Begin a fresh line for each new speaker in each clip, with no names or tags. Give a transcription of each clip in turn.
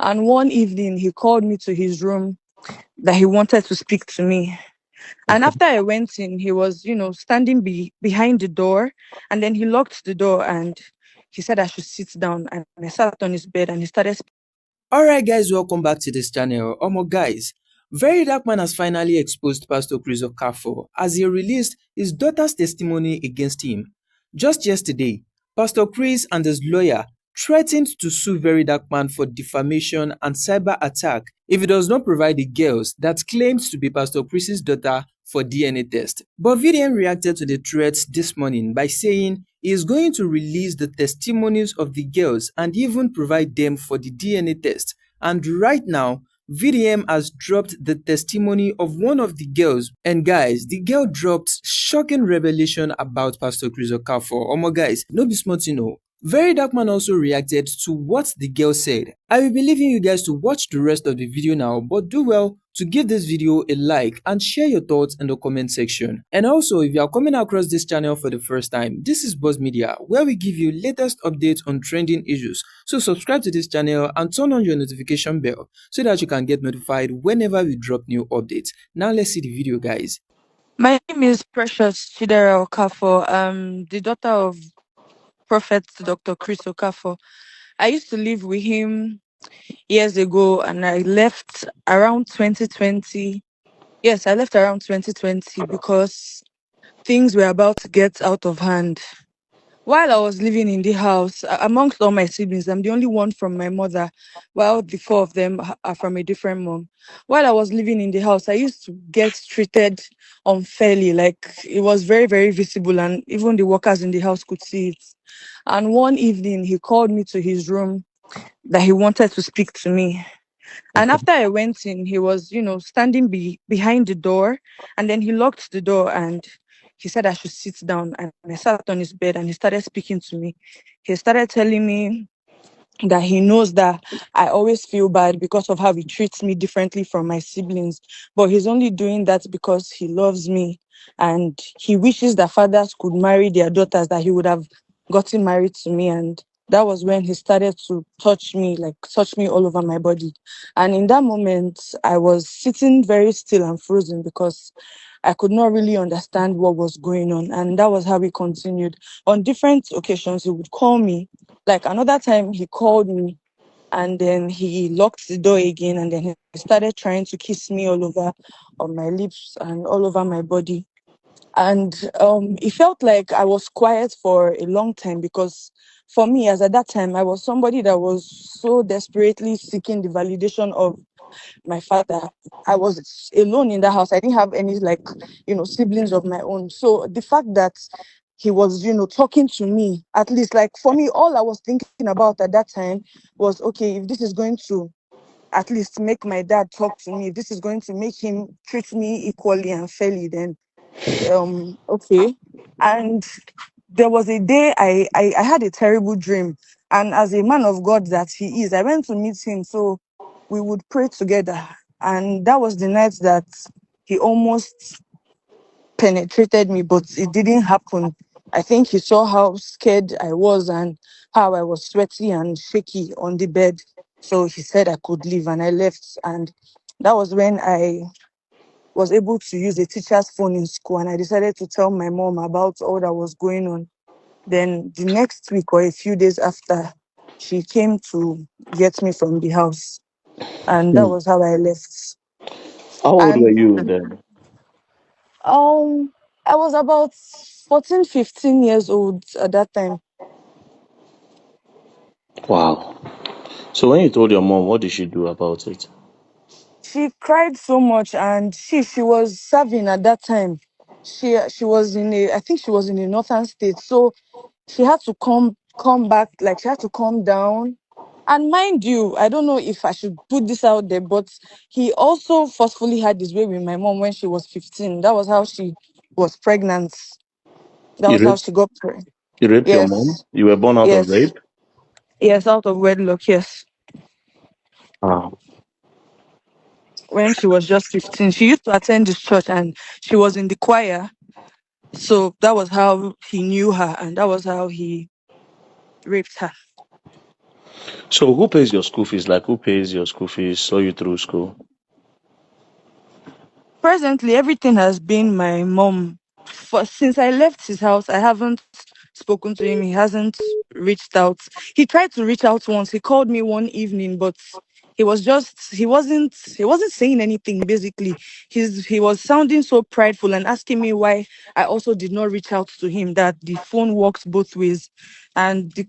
And one evening, he called me to his room that he wanted to speak to me. And
Okay.
after I went in, he was, standing behind the door. And then he locked the door and he said I should sit down. And I sat on his bed and he started.
Alright guys, welcome back to this channel. Guys, VeryDarkMan has finally exposed Pastor Chris Okafor as he released his daughter's testimony against him. Just yesterday, Pastor Chris and his lawyer threatened to sue VeryDarkMan for defamation and cyber attack if he does not provide the girls that claims to be Pastor Chris's daughter for DNA test. But VDM reacted to the threats this morning by saying he is going to release the testimonies of the girls and even provide them for the DNA test. And right now, VDM has dropped the testimony of one of the girls. And guys, the girl dropped shocking revelation about Pastor Chris Okafor. Guys, no be smart, VeryDarkMan also reacted to what the girl said. I will be leaving you guys to watch the rest of the video now, but do well to give this video a like and share your thoughts in the comment section. And also, if you are coming across this channel for the first time, this is Buzz Media, where we give you latest updates on trending issues. So subscribe to this channel and turn on your notification bell so that you can get notified whenever we drop new updates. Now let's see the video, guys.
My name is Precious Chidera Okafor. The daughter of Prophet Dr. Chris Okafor. I used to live with him years ago and I left around 2020. Yes, I left around 2020 because things were about to get out of hand. While I was living in the house, amongst all my siblings, I'm the only one from my mother, while the four of them are from a different mom. While I was living in the house, I used to get treated unfairly. Like it was very, very visible, and even the workers in the house could see it. And one evening, he called me to his room that he wanted to speak to me. And
Okay.
after I went in, he was, standing behind the door. And then he locked the door and he said I should sit down. And I sat on his bed and he started speaking to me. He started telling me that he knows that I always feel bad because of how he treats me differently from my siblings. But he's only doing that because he loves me. And he wishes that fathers could marry their daughters, that he would have gotten married to me. And that was when he started to touch me, like touch me all over my body. And in that moment, I was sitting very still and frozen because I could not really understand what was going on. And that was how we continued. On different occasions, he would call me. Like another time, he called me and then he locked the door again. And then he started trying to kiss me all over on my lips and all over my body. And it felt like I was quiet for a long time because for me, as at that time, I was somebody that was so desperately seeking the validation of my father. I was alone in the house. I didn't have any siblings of my own. So the fact that he was, talking to me, at least like for me, all I was thinking about at that time was, okay, if this is going to at least make my dad talk to me, if this is going to make him treat me equally and fairly, then okay. And there was a day I had a terrible dream. And as a man of God that he is, I went to meet him. So we would pray together. And that was the night that he almost penetrated me, but it didn't happen. I think he saw how scared I was and how I was sweaty and shaky on the bed. So he said I could leave and I left. And that was when I was able to use a teacher's phone in school and I decided to tell my mom about all that was going on. Then the next week or a few days after, she came to get me from the house. And that
Hmm.
was how I left.
How old were
And
you then?
um I was about 14, 15 years old at that time.
Wow. So when you told your mom, what did she do about it?
She cried so much and she was serving at that time. She was in a, I think she was in a northern state. So she had to come back, like she had to calm down. And mind you, I don't know if I should put this out there, but he also forcefully had his way with my mom when she was 15. That was how she was pregnant. That
You
was how
raped,
she got pregnant.
you raped your mom?
Yes,
You were born out of
yes,
rape?
yes, out of wedlock, yes.
Wow.
When she was just 15, she used to attend this church and she was in the choir. So that was how he knew her and that was how he raped her.
So who pays your school fees? Like who pays your school fees, saw you through school?
Presently, everything has been my mom. For since I left his house, I haven't spoken to him. He hasn't reached out. He tried to reach out once. He called me one evening, but he wasn't saying anything. Basically, he was sounding so prideful and asking me why I also did not reach out to him. That the phone works both ways, and the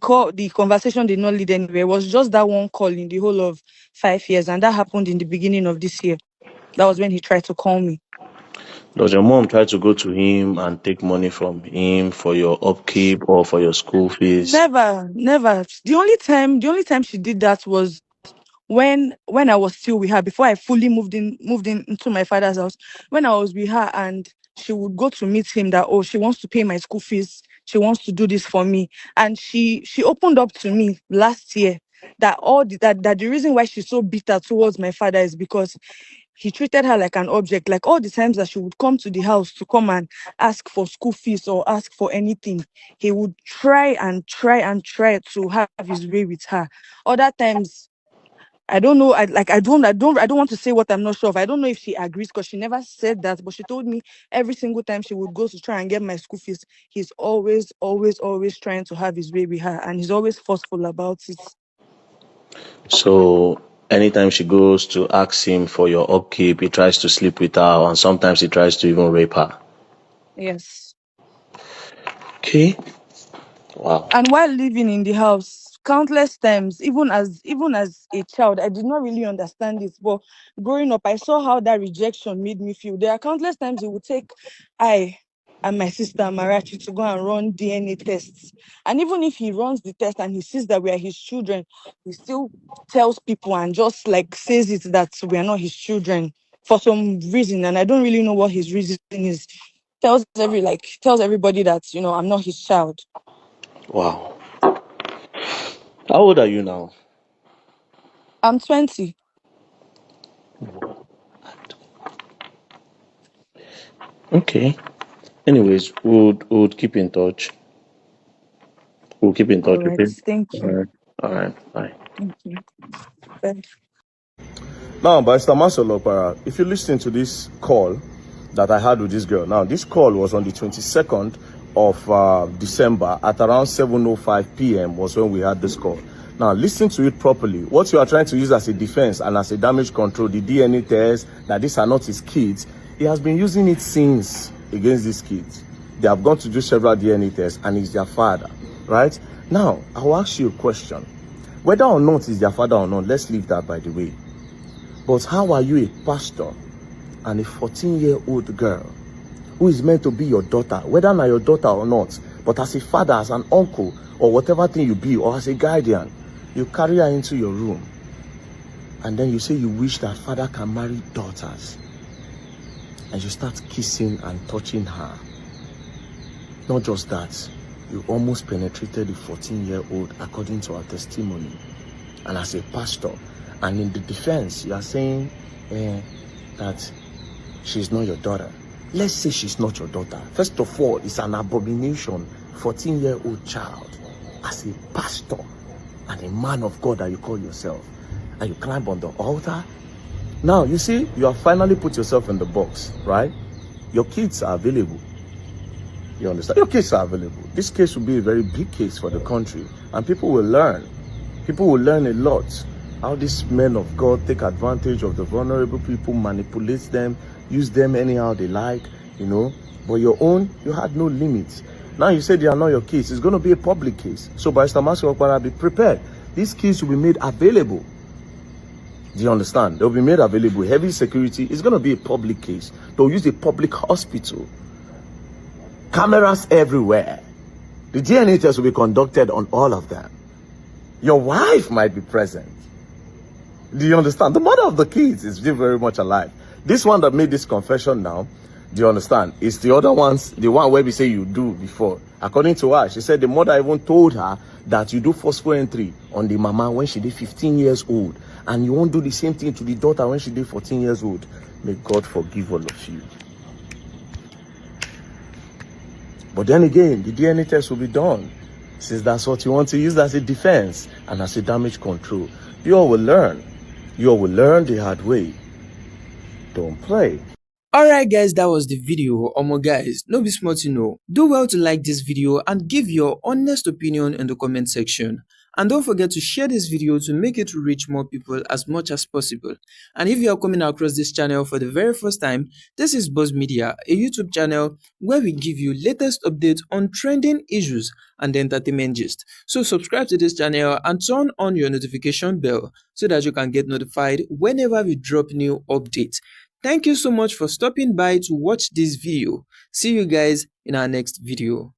conversation did not lead anywhere. It was just that one call in the whole of 5 years, and that happened in the beginning of this year. That was when he tried to call me.
Does your mom try to go to him and take money from him for your upkeep or for your school fees?
Never, never. The only time she did that was when I was still with her before I fully moved in into my father's house. When I was with her and she would go to meet him that, oh, she wants to pay my school fees. She wants to do this for me. And she opened up to me last year that that the reason why she's so bitter towards my father is because he treated her like an object. Like all the times that she would come to the house to come and ask for school fees or ask for anything, he would try and try and try to have his way with her. Other times, I don't know. I don't want to say what I'm not sure of. I don't know if she agrees because she never said that, but she told me every single time she would go to try and get my school fees, he's always, always, always trying to have his way with her, and he's always forceful about it.
So anytime she goes to ask him for your upkeep, he tries to sleep with her and sometimes he tries to even rape her.
Yes.
Okay. Wow.
And while living in the house, countless times, even as a child, I did not really understand it. But growing up, I saw how that rejection made me feel. There are countless times he would take I and my sister Marachi to go and run DNA tests. And even if he runs the test and he sees that we are his children, he still tells people and just like says it that we are not his children for some reason. And I don't really know what his reason is. Tells everybody that, I'm not his child.
Wow. How old are you now?
I'm 20.
Okay. Anyways, we'll keep in touch. We'll keep in
All
touch,
right.
okay?
Thank
All
you.
right. All right. Bye.
Thank you. Bye.
Now, Barrister Masolopara, if you listen to this call that I had with this girl, now this call was on the 22nd of December at around 7:05 p.m. was when we had this call. Now, listen to it properly. What you are trying to use as a defense and as a damage control, the DNA test, that these are not his kids, he has been using it since against these kids. They have gone to do several DNA tests and he's their father, right? Now, I will ask you a question. Whether or not he's their father or not, let's leave that by the way. But how are you a pastor and a 14-year-old girl who is meant to be your daughter, whether not your daughter or not, but as a father, as an uncle, or whatever thing you be, or as a guardian, you carry her into your room, and then you say you wish that father can marry daughters, and you start kissing and touching her. Not just that, you almost penetrated the 14-year-old according to her testimony. And as a pastor, and in the defense, you are saying that she's not your daughter. Let's say she's not your daughter. First of all, it's an abomination, 14-year-old child, as a pastor and a man of God that you call yourself, and you climb on the altar. Now, you see, you have finally put yourself in the box, right? Your kids are available. You understand? Your kids are available. This case will be a very big case for the country, and people will learn. People will learn a lot. How these men of God take advantage of the vulnerable people, manipulate them, use them anyhow they like, But your own, you had no limits. Now you say they are not your kids. It's going to be a public case. So Barrister Maso Okpara, be prepared. These keys will be made available. Do you understand? They'll be made available. Heavy security. It's going to be a public case. They'll use a public hospital. Cameras everywhere. The DNA test will be conducted on all of them. Your wife might be present. Do you understand? The mother of the kids is still very much alive. This one that made this confession now, do you understand? It's the other ones, the one where we say you do before. According to her, she said the mother even told her that you do forceful entry on the mama when she did 15 years old. And you won't do the same thing to the daughter when she did 14 years old. May God forgive all of you. But then again, the DNA test will be done. since that's what you want to use as a defense and as a damage control. You all will learn. You all will learn the hard way. Don't play.
Alright guys, that was the video. Guys, no be small to know. Do well to like this video and give your honest opinion in the comment section. And don't forget to share this video to make it reach more people as much as possible. And if you are coming across this channel for the very first time, this is Buzz Media, a YouTube channel where we give you latest updates on trending issues and entertainment gist. So subscribe to this channel and turn on your notification bell so that you can get notified whenever we drop new updates. Thank you so much for stopping by to watch this video. See you guys in our next video.